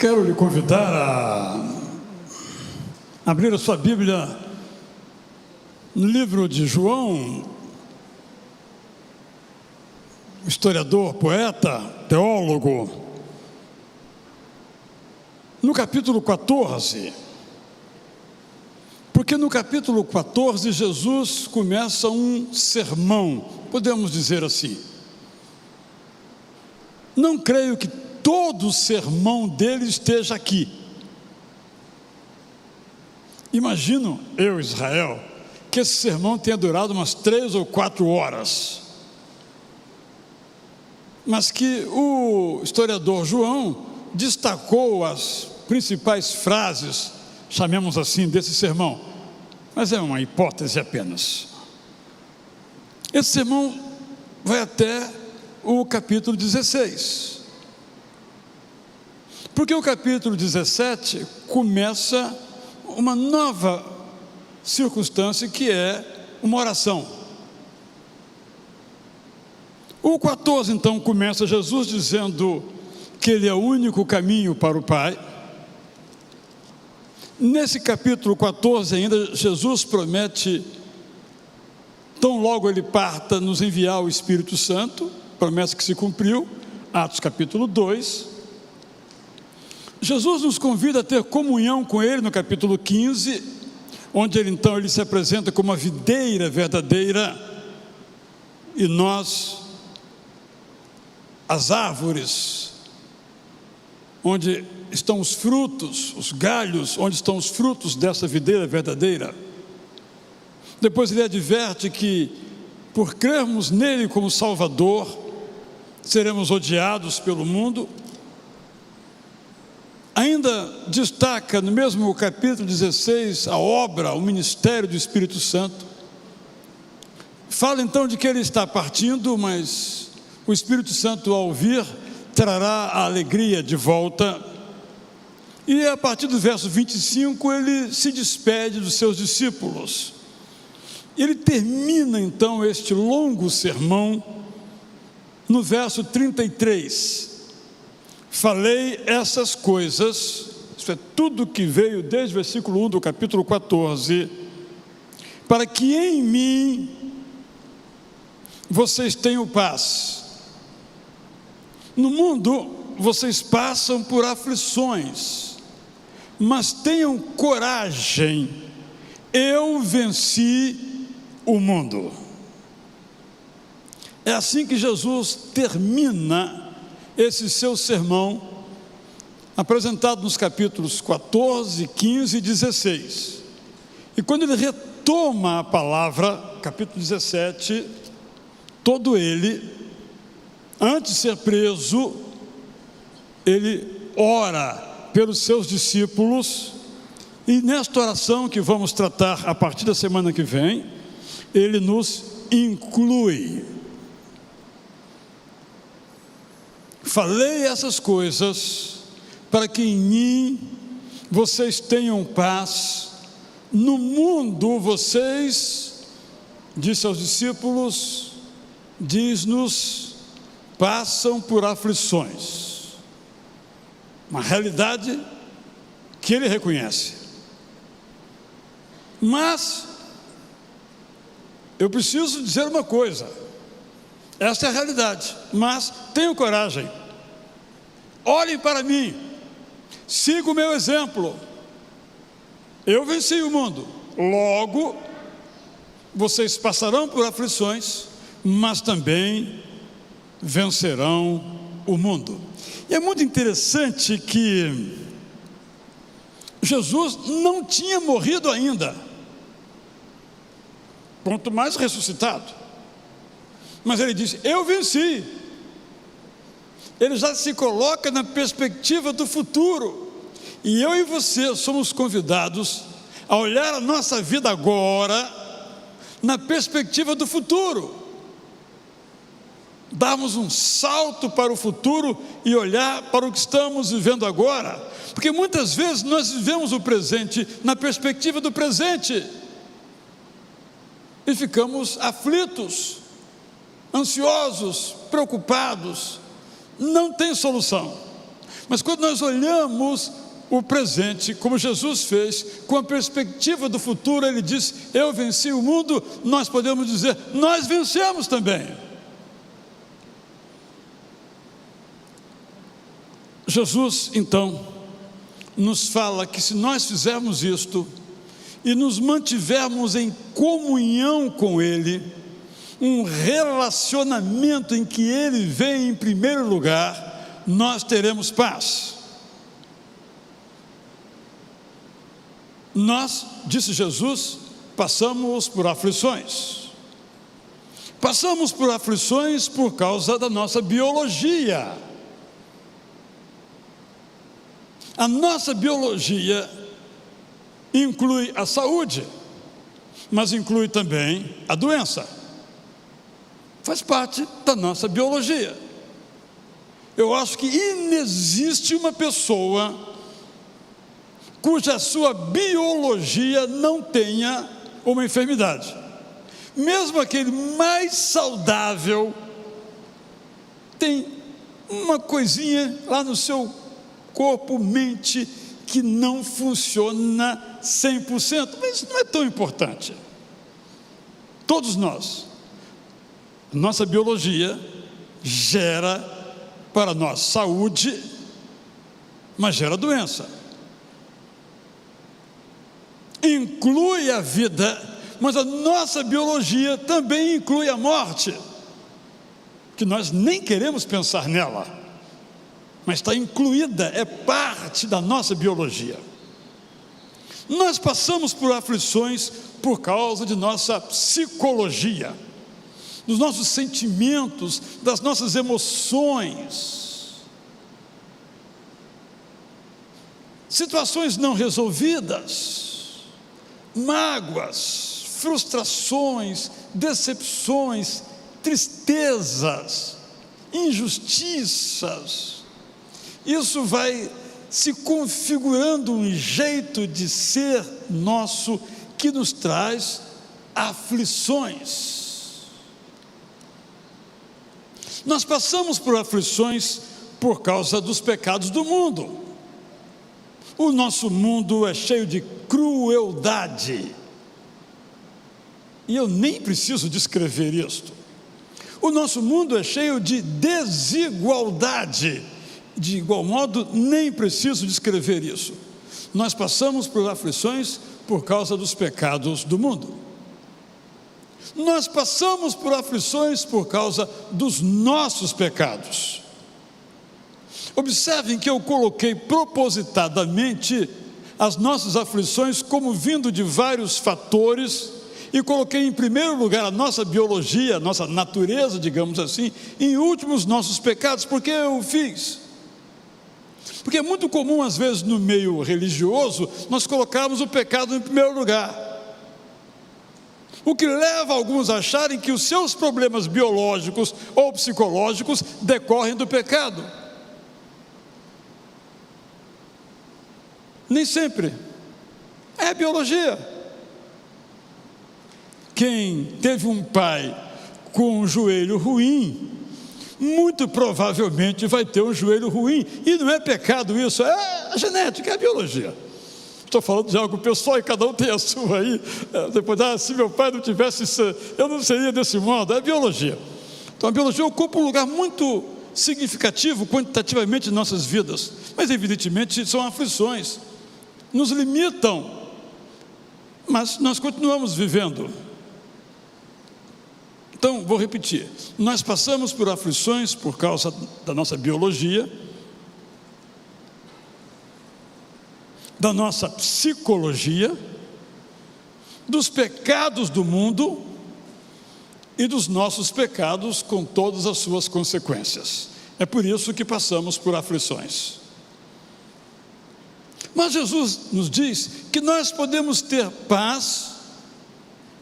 Quero lhe convidar a abrir a sua Bíblia no livro de João, historiador, poeta, teólogo, no capítulo 14, porque no capítulo 14 Jesus começa um sermão, podemos dizer assim. Não creio que todo o sermão dele esteja aqui. Imagino eu, Israel, que esse sermão tenha durado umas 3 ou 4 horas, mas que o historiador João destacou as principais frases, chamemos assim, desse sermão, mas é uma hipótese apenas. Esse sermão vai até o capítulo 16, porque o capítulo 17 começa uma nova circunstância, que é uma oração. O 14 então começa Jesus dizendo que Ele é o único caminho para o Pai. Nesse capítulo 14 ainda, Jesus promete, tão logo Ele parta, nos enviar o Espírito Santo, promessa que se cumpriu, Atos capítulo 2. Jesus nos convida a ter comunhão com Ele no capítulo 15, onde Ele se apresenta como a videira verdadeira, e nós, as árvores, onde estão os frutos, os galhos, onde estão os frutos dessa videira verdadeira. Depois Ele adverte que, por crermos nele como Salvador, seremos odiados pelo mundo. Ainda destaca no mesmo capítulo 16 a obra, o ministério do Espírito Santo. Fala então de que Ele está partindo, mas o Espírito Santo, ao vir, trará a alegria de volta. E a partir do verso 25 Ele se despede dos seus discípulos. Ele termina então este longo sermão no verso 33. Falei essas coisas, isso é tudo que veio desde o versículo 1 do capítulo 14, para que em mim vocês tenham paz. No mundo vocês passam por aflições, mas tenham coragem, eu venci o mundo. É assim que Jesus termina esse seu sermão, apresentado nos capítulos 14, 15 e 16. E quando ele retoma a palavra, capítulo 17, todo ele, antes de ser preso, ele ora pelos seus discípulos, e nesta oração que vamos tratar a partir da semana que vem, ele nos inclui. Falei essas coisas para que em mim vocês tenham paz. No mundo vocês, disse aos discípulos, diz-nos, passam por aflições. Uma realidade que ele reconhece. Mas eu preciso dizer uma coisa. Essa é a realidade, mas tenham coragem, olhem para mim, sigam o meu exemplo. Eu venci o mundo, logo vocês passarão por aflições, mas também vencerão o mundo. E é muito interessante que Jesus não tinha morrido ainda, quanto mais ressuscitado. Mas ele diz, eu venci. Ele já se coloca na perspectiva do futuro. E eu e você somos convidados a olhar a nossa vida agora na perspectiva do futuro. Darmos um salto para o futuro e olhar para o que estamos vivendo agora. Porque muitas vezes nós vivemos o presente na perspectiva do presente e ficamos aflitos, ansiosos, preocupados. Não tem solução. Mas quando nós olhamos o presente, como Jesus fez, com a perspectiva do futuro, ele diz: eu venci o mundo, nós podemos dizer: nós vencemos também. Jesus, então, nos fala que se nós fizermos isto e nos mantivermos em comunhão com Ele, um relacionamento em que Ele vem em primeiro lugar, nós teremos paz. Nós, disse Jesus, passamos por aflições. Passamos por aflições por causa da nossa biologia. A nossa biologia inclui a saúde, mas inclui também a doença. Faz parte da nossa biologia. Eu acho que inexiste uma pessoa cuja sua biologia não tenha uma enfermidade. Mesmo aquele mais saudável tem uma coisinha lá no seu corpo, mente, que não funciona 100%, mas isso não é tão importante. Todos nós, nossa biologia gera para nós saúde, mas gera doença. Inclui a vida, mas a nossa biologia também inclui a morte, que nós nem queremos pensar nela, mas está incluída, é parte da nossa biologia. Nós passamos por aflições por causa de nossa psicologia, dos nossos sentimentos, das nossas emoções, situações não resolvidas, mágoas, frustrações, decepções, tristezas, injustiças. Isso vai se configurando um jeito de ser nosso que nos traz aflições. Nós passamos por aflições por causa dos pecados do mundo. O nosso mundo é cheio de crueldade, e eu nem preciso descrever isto. O nosso mundo é cheio de desigualdade, de igual modo, nem preciso descrever isso. Nós passamos por aflições por causa dos pecados do mundo. Nós passamos por aflições por causa dos nossos pecados. Observem que eu coloquei propositadamente as nossas aflições como vindo de vários fatores, e coloquei em primeiro lugar a nossa biologia, a nossa natureza, digamos assim, e em último os nossos pecados. Por que eu fiz? Porque é muito comum, às vezes, no meio religioso, nós colocarmos o pecado em primeiro lugar, o que leva alguns a acharem que os seus problemas biológicos ou psicológicos decorrem do pecado. Nem sempre. É a biologia. Quem teve um pai com um joelho ruim, muito provavelmente vai ter um joelho ruim, e não é pecado isso, é a genética, é a biologia. Estou falando de algo pessoal e cada um tem a sua aí. Depois, se meu pai não tivesse isso, eu não seria desse modo. É a biologia. Então a biologia ocupa um lugar muito significativo quantitativamente em nossas vidas, mas evidentemente são aflições, nos limitam, mas nós continuamos vivendo. Então, vou repetir, nós passamos por aflições por causa da nossa biologia, da nossa psicologia, dos pecados do mundo e dos nossos pecados com todas as suas consequências. É por isso que passamos por aflições. Mas Jesus nos diz que nós podemos ter paz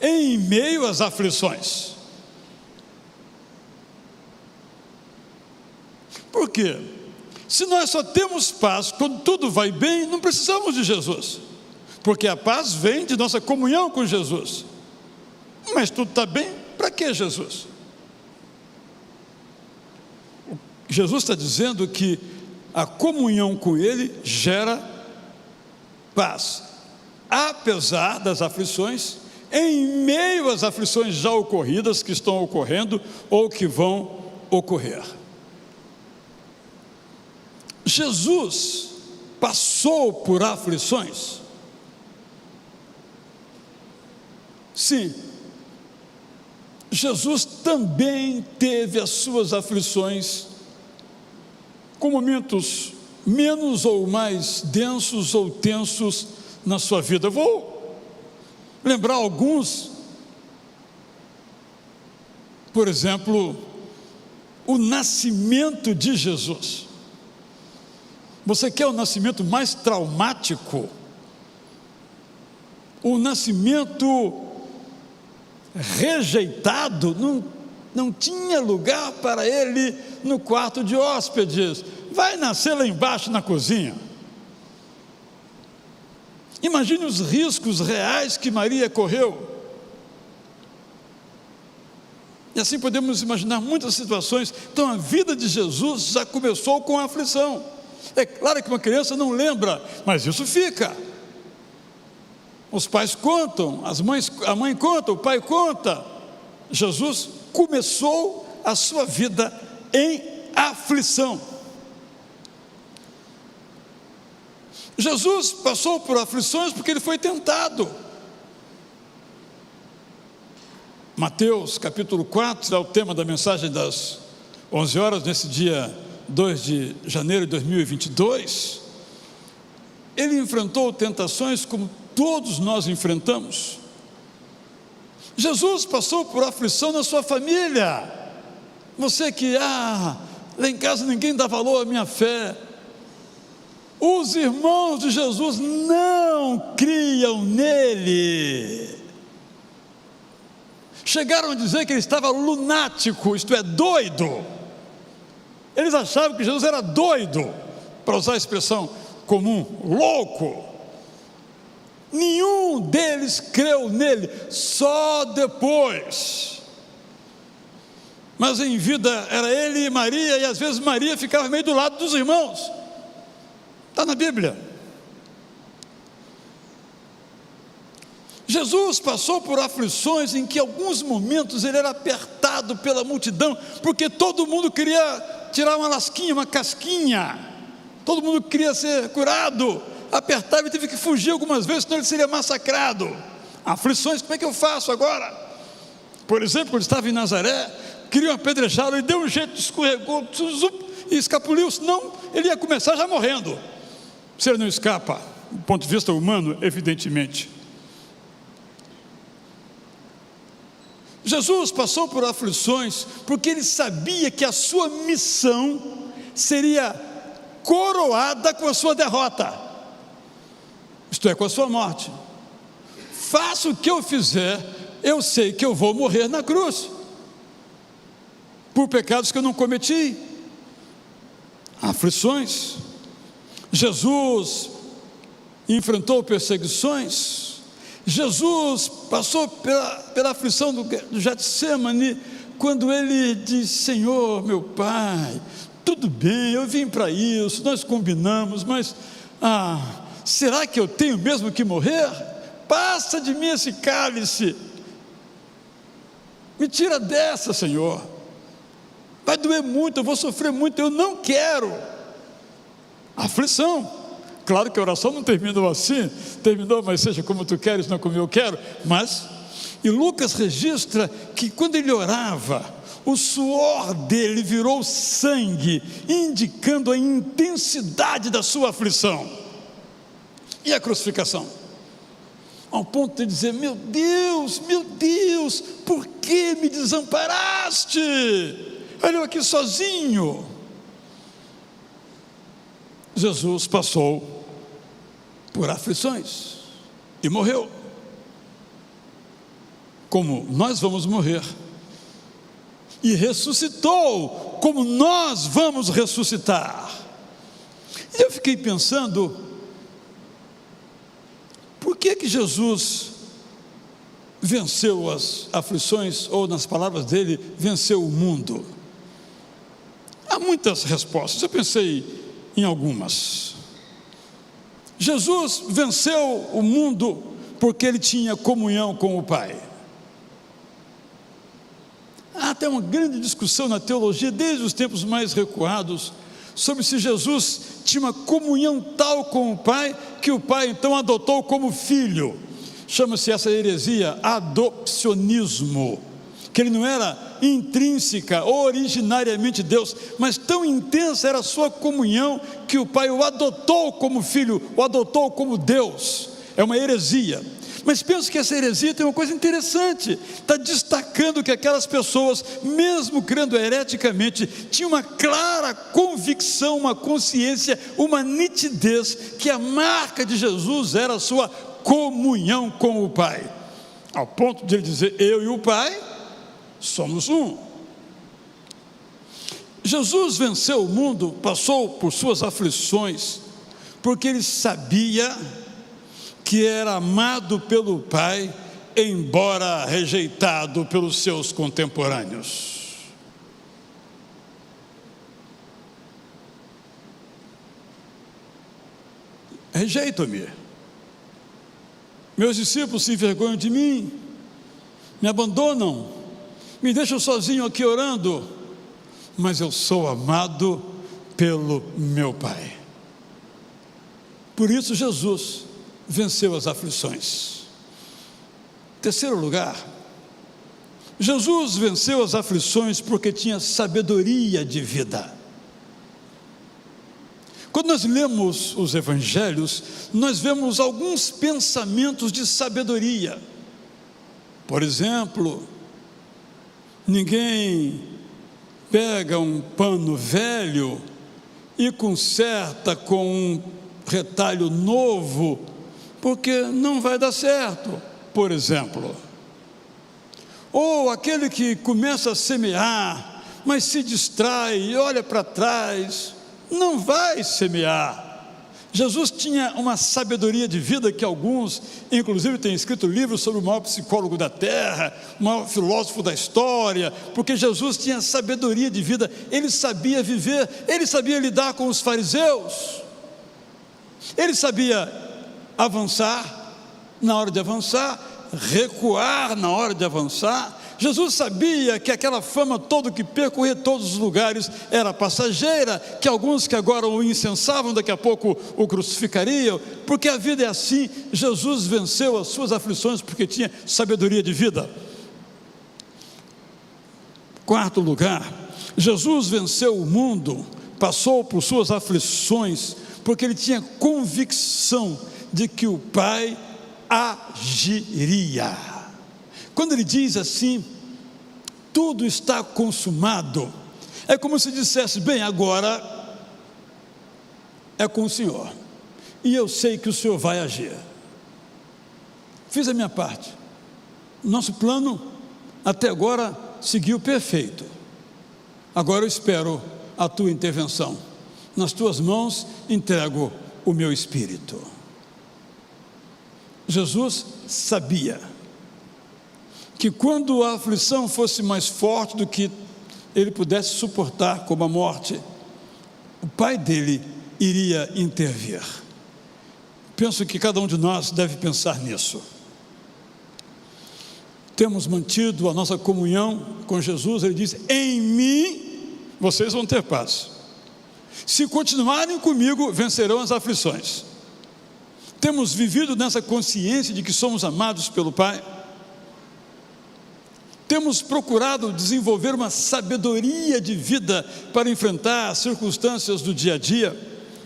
em meio às aflições. Por quê? Se nós só temos paz quando tudo vai bem, não precisamos de Jesus, porque a paz vem de nossa comunhão com Jesus. Mas tudo está bem, para que Jesus? Jesus está dizendo que a comunhão com Ele gera paz, apesar das aflições, em meio às aflições já ocorridas, que estão ocorrendo ou que vão ocorrer. Jesus passou por aflições? Sim. Jesus também teve as suas aflições, com momentos menos ou mais densos ou tensos na sua vida. Eu vou lembrar alguns. Por exemplo, o nascimento de Jesus. Você quer o nascimento mais traumático? O nascimento rejeitado, não tinha lugar para ele no quarto de hóspedes. Vai nascer lá embaixo na cozinha. Imagine os riscos reais que Maria correu. E assim podemos imaginar muitas situações. Então a vida de Jesus já começou com a aflição. É claro que uma criança não lembra, mas isso fica. Os pais contam, a mãe conta, o pai conta. Jesus começou a sua vida em aflição. Jesus passou por aflições porque ele foi tentado. Mateus capítulo 4 é o tema da mensagem das 11 horas, nesse dia 2 de janeiro de 2022. Ele enfrentou tentações como todos nós enfrentamos. Jesus passou por aflição na sua família. Você que, lá em casa ninguém dá valor à minha fé. Os irmãos de Jesus não criam nele. Chegaram a dizer que ele estava lunático, isto é, doido. Eles achavam que Jesus era doido, para usar a expressão comum, louco. Nenhum deles creu nele, só depois. Mas em vida era ele e Maria, e às vezes Maria ficava meio do lado dos irmãos. Está na Bíblia. Jesus passou por aflições em que em alguns momentos ele era apertado pela multidão, porque todo mundo queria tirar uma lasquinha, uma casquinha, todo mundo queria ser curado. Apertava e teve que fugir algumas vezes, senão ele seria massacrado. Aflições, como é que eu faço agora? Por exemplo, quando estava em Nazaré, queriam apedrejá-lo, ele deu um jeito, escorregou e escapuliu, senão ele ia começar já morrendo. Se ele não escapa, do ponto de vista humano, evidentemente. Jesus passou por aflições porque ele sabia que a sua missão seria coroada com a sua derrota. Isto é, com a sua morte. Faça o que eu fizer, eu sei que eu vou morrer na cruz, por pecados que eu não cometi. Aflições. Jesus enfrentou perseguições. Jesus passou pela aflição do Getsemane, quando ele disse: Senhor, meu Pai, tudo bem, eu vim para isso, nós combinamos, mas será que eu tenho mesmo que morrer? Passa de mim esse cálice, me tira dessa, Senhor, vai doer muito, eu vou sofrer muito, eu não quero. Aflição. Claro que a oração não terminou assim, terminou, mas seja como tu queres, não como eu quero. Mas, e Lucas registra que quando ele orava, o suor dele virou sangue, indicando a intensidade da sua aflição. E a crucificação? Ao ponto de dizer: meu Deus, por que me desamparaste? Olha eu aqui sozinho. Jesus passou por aflições e morreu, como nós vamos morrer, e ressuscitou, como nós vamos ressuscitar. E eu fiquei pensando, por que Jesus venceu as aflições, ou nas palavras dele, venceu o mundo? Há muitas respostas. Eu pensei em algumas. Jesus venceu o mundo porque ele tinha comunhão com o Pai. Há até uma grande discussão na teologia, desde os tempos mais recuados, sobre se Jesus tinha uma comunhão tal com o Pai, que o Pai então adotou como filho. Chama-se essa heresia adopcionismo, que ele não era intrínseca, originariamente Deus, mas tão intensa era a sua comunhão, que o Pai o adotou como filho, o adotou como Deus. É uma heresia. Mas penso que essa heresia tem uma coisa interessante, está destacando que aquelas pessoas, mesmo crendo hereticamente, tinham uma clara convicção, uma consciência, uma nitidez, que a marca de Jesus era a sua comunhão com o Pai, ao ponto de ele dizer: eu e o Pai somos um. Jesus venceu o mundo, passou por suas aflições, porque ele sabia que era amado pelo Pai, embora rejeitado pelos seus contemporâneos. Rejeitam-me. Meus discípulos se envergonham de mim, me abandonam, me deixam sozinho aqui orando, mas eu sou amado pelo meu Pai. Por isso Jesus venceu as aflições. Terceiro lugar, Jesus venceu as aflições porque tinha sabedoria de vida. Quando nós lemos os evangelhos, nós vemos alguns pensamentos de sabedoria. Por exemplo, ninguém pega um pano velho e conserta com um retalho novo, porque não vai dar certo, por exemplo. Ou aquele que começa a semear, mas se distrai e olha para trás, não vai semear. Jesus tinha uma sabedoria de vida que alguns, inclusive, têm escrito livros sobre o maior psicólogo da terra, o maior filósofo da história, porque Jesus tinha sabedoria de vida, ele sabia viver, ele sabia lidar com os fariseus, ele sabia avançar na hora de avançar, recuar na hora de avançar. Jesus sabia que aquela fama toda que percorria todos os lugares era passageira, que alguns que agora o incensavam, daqui a pouco o crucificariam, porque a vida é assim. Jesus venceu as suas aflições porque tinha sabedoria de vida. Quarto lugar, Jesus venceu o mundo, passou por suas aflições, porque ele tinha convicção de que o Pai agiria. Quando ele diz assim, tudo está consumado, é como se dissesse: bem, agora é com o Senhor, e eu sei que o Senhor vai agir. Fiz a minha parte, nosso plano até agora seguiu perfeito, agora eu espero a tua intervenção, nas tuas mãos entrego o meu espírito. Jesus sabia que quando a aflição fosse mais forte do que ele pudesse suportar, como a morte, o Pai dele iria intervir. Penso que cada um de nós deve pensar nisso. Temos mantido a nossa comunhão com Jesus. Ele diz: em mim vocês vão ter paz. Se continuarem comigo, vencerão as aflições. Temos vivido nessa consciência de que somos amados pelo Pai. Temos procurado desenvolver uma sabedoria de vida para enfrentar as circunstâncias do dia a dia,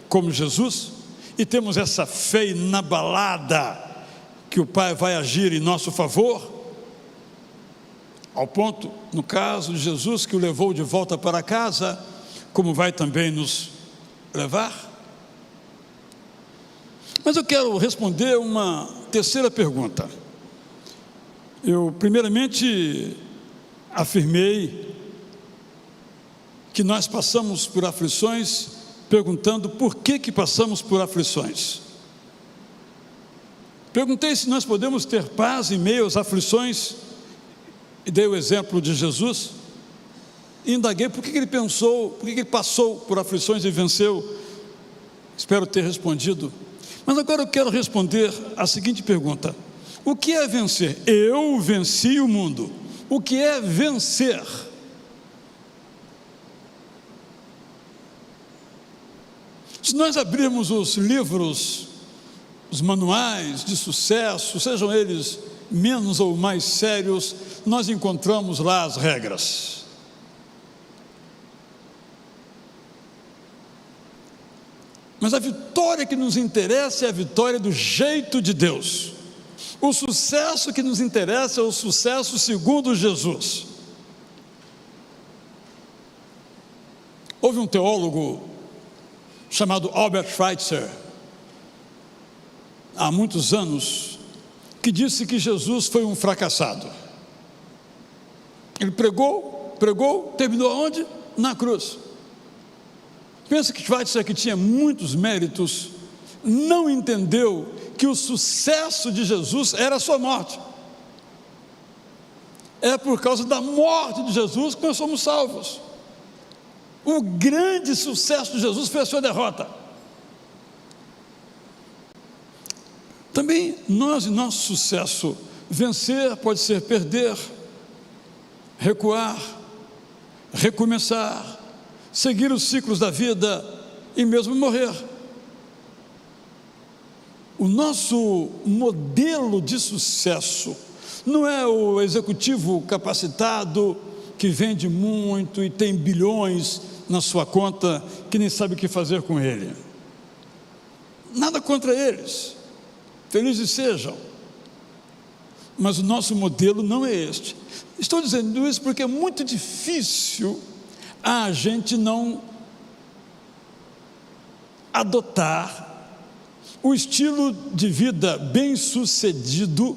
como Jesus, e temos essa fé inabalada que o Pai vai agir em nosso favor, ao ponto, no caso de Jesus, que o levou de volta para casa, como vai também nos levar. Mas eu quero responder uma terceira pergunta. Eu primeiramente afirmei que nós passamos por aflições, perguntando por que passamos por aflições. Perguntei se nós podemos ter paz em meio às aflições, e dei o exemplo de Jesus, e indaguei por que ele pensou, por que ele passou por aflições e venceu. Espero ter respondido. Mas agora eu quero responder a seguinte pergunta: o que é vencer? Eu venci o mundo. O que é vencer? Se nós abrirmos os livros, os manuais de sucesso, sejam eles menos ou mais sérios, nós encontramos lá as regras. Mas a vitória que nos interessa é a vitória do jeito de Deus. O sucesso que nos interessa é o sucesso segundo Jesus. Houve um teólogo chamado Albert Schweitzer, há muitos anos, que disse que Jesus foi um fracassado. Ele pregou, terminou aonde? Na cruz. Pensa que Schweitzer, que tinha muitos méritos, não entendeu que o sucesso de Jesus era a sua morte. É por causa da morte de Jesus que nós somos salvos. O grande sucesso de Jesus foi a sua derrota. Também nós e nosso sucesso, vencer pode ser perder, recuar, recomeçar, seguir os ciclos da vida e mesmo morrer. O nosso modelo de sucesso não é o executivo capacitado que vende muito e tem bilhões na sua conta, que nem sabe o que fazer com ele. Nada contra eles, felizes sejam, mas o nosso modelo não é este. Estou dizendo isso porque é muito difícil a gente não adotar o estilo de vida bem-sucedido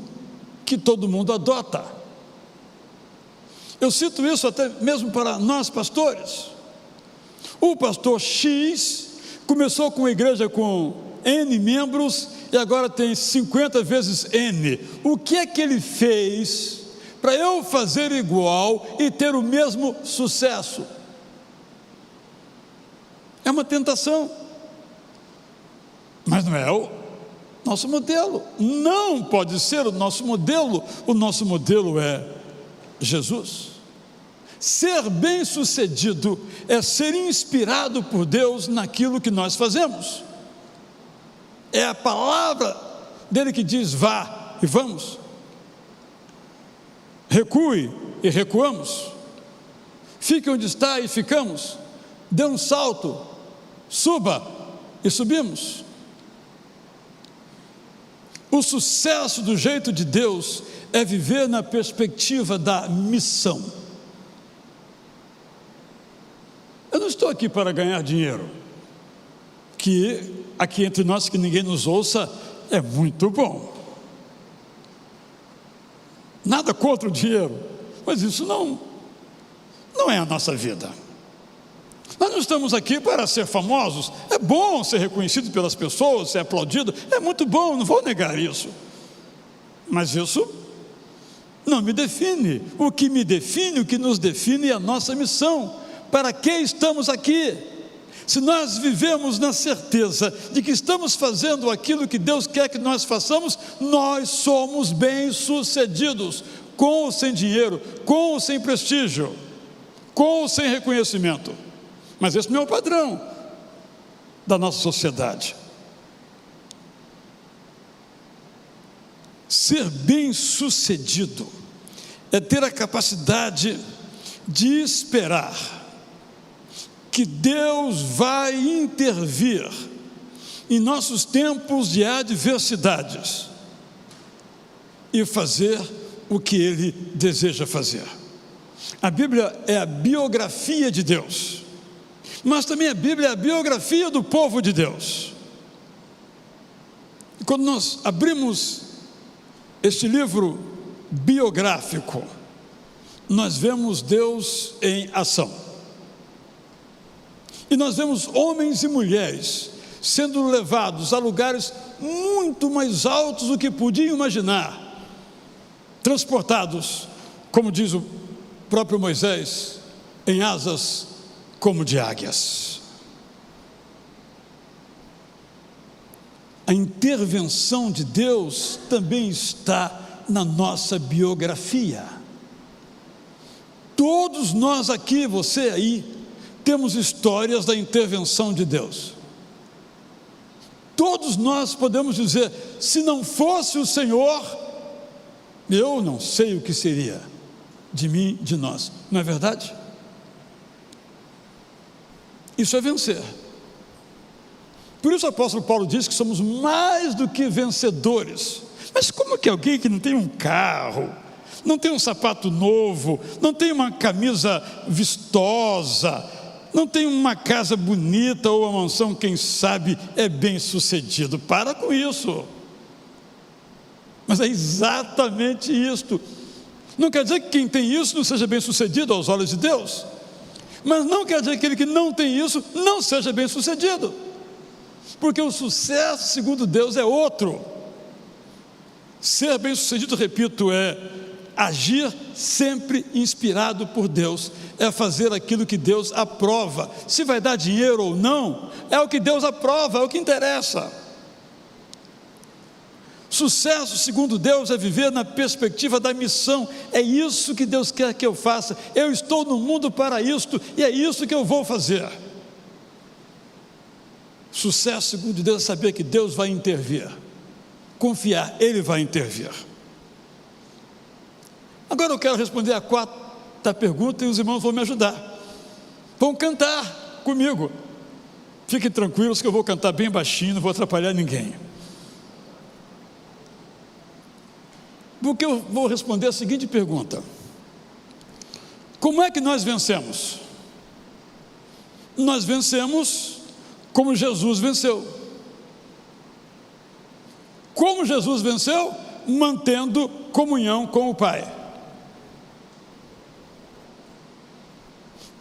que todo mundo adota. Eu cito isso até mesmo para nós pastores. O pastor X começou com uma igreja com N membros e agora tem 50 vezes N. O que é que ele fez para eu fazer igual e ter o mesmo sucesso? É uma tentação, mas não é o nosso modelo. Não pode ser o nosso modelo. O nosso modelo é Jesus. Ser bem-sucedido é ser inspirado por Deus naquilo que nós fazemos. É a palavra dele que diz: vá e vamos, recue e recuamos, fique onde está e ficamos, dê um salto, suba e subimos. O sucesso do jeito de Deus é viver na perspectiva da missão. Eu não estou aqui para ganhar dinheiro, que aqui entre nós, que ninguém nos ouça, é muito bom. Nada contra o dinheiro, mas isso não é a nossa vida. Nós não estamos aqui para ser famosos. É bom ser reconhecido pelas pessoas, ser aplaudido, é muito bom, não vou negar isso, mas isso não me define. O que me define, o que nos define é a nossa missão. Para que estamos aqui? Se nós vivemos na certeza de que estamos fazendo aquilo que Deus quer que nós façamos, nós somos bem-sucedidos, com ou sem dinheiro, com ou sem prestígio, com ou sem reconhecimento. Mas esse não é o padrão da nossa sociedade. Ser bem-sucedido é ter a capacidade de esperar que Deus vai intervir em nossos tempos de adversidades e fazer o que Ele deseja fazer. A Bíblia é a biografia de Deus, mas também a Bíblia é a biografia do povo de Deus. E quando nós abrimos este livro biográfico, nós vemos Deus em ação. E nós vemos homens e mulheres sendo levados a lugares muito mais altos do que podiam imaginar, transportados, como diz o próprio Moisés, em asas como de águias. a intervenção de Deus também está na nossa biografia. Todos nós aqui, você aí, temos histórias da intervenção de Deus. Todos nós podemos dizer: se não fosse o Senhor, eu não sei o que seria de mim, de nós. Não é verdade? Isso é vencer. Por isso o apóstolo Paulo diz que somos mais do que vencedores. Mas como que alguém que não tem um carro, não tem um sapato novo, não tem uma camisa vistosa, não tem uma casa bonita ou uma mansão, quem sabe, é bem sucedido? Para com isso. Mas é exatamente isto. Não quer dizer que quem tem isso não seja bem sucedido aos olhos de Deus, mas não quer dizer que aquele que não tem isso não seja bem sucedido, porque o sucesso segundo Deus é outro. Ser bem sucedido, repito, é agir sempre inspirado por Deus, é fazer aquilo que Deus aprova. Se vai dar dinheiro ou não, é o que Deus aprova, é o que interessa. Sucesso segundo Deus é viver na perspectiva da missão. É isso que Deus quer que eu faça. Eu estou no mundo para isto e é isso que eu vou fazer. Sucesso segundo Deus é saber que Deus vai intervir, confiar, Ele vai intervir. Agora eu quero responder a quarta pergunta e os irmãos vão me ajudar. Vão cantar comigo. Fiquem tranquilos que eu vou cantar bem baixinho, não vou atrapalhar ninguém. Porque eu vou responder a seguinte pergunta: como é que nós vencemos? Nós vencemos como Jesus venceu. Como Jesus venceu? Mantendo comunhão com o Pai.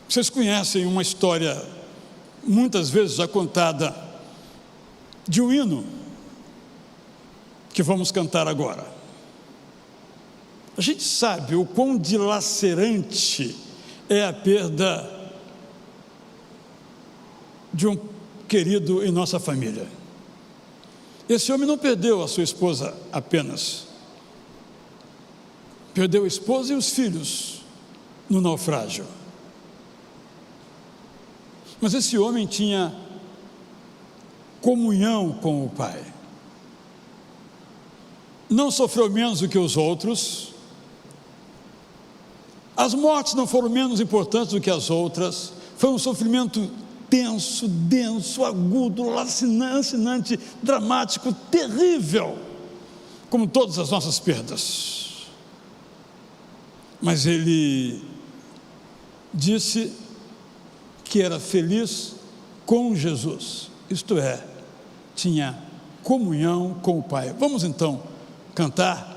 Vocês conhecem uma história, muitas vezes já contada, de um hino que vamos cantar agora. A gente sabe o quão dilacerante é a perda de um querido em nossa família. Esse homem não perdeu a sua esposa apenas, perdeu a esposa e os filhos no naufrágio. Mas esse homem tinha comunhão com o Pai. Não sofreu menos do que os outros. As mortes não foram menos importantes do que as outras. Foi um sofrimento tenso, denso, agudo, lacinante, dramático, terrível, como todas as nossas perdas. Mas ele disse que era feliz com Jesus, isto é, tinha comunhão com o Pai. Vamos então cantar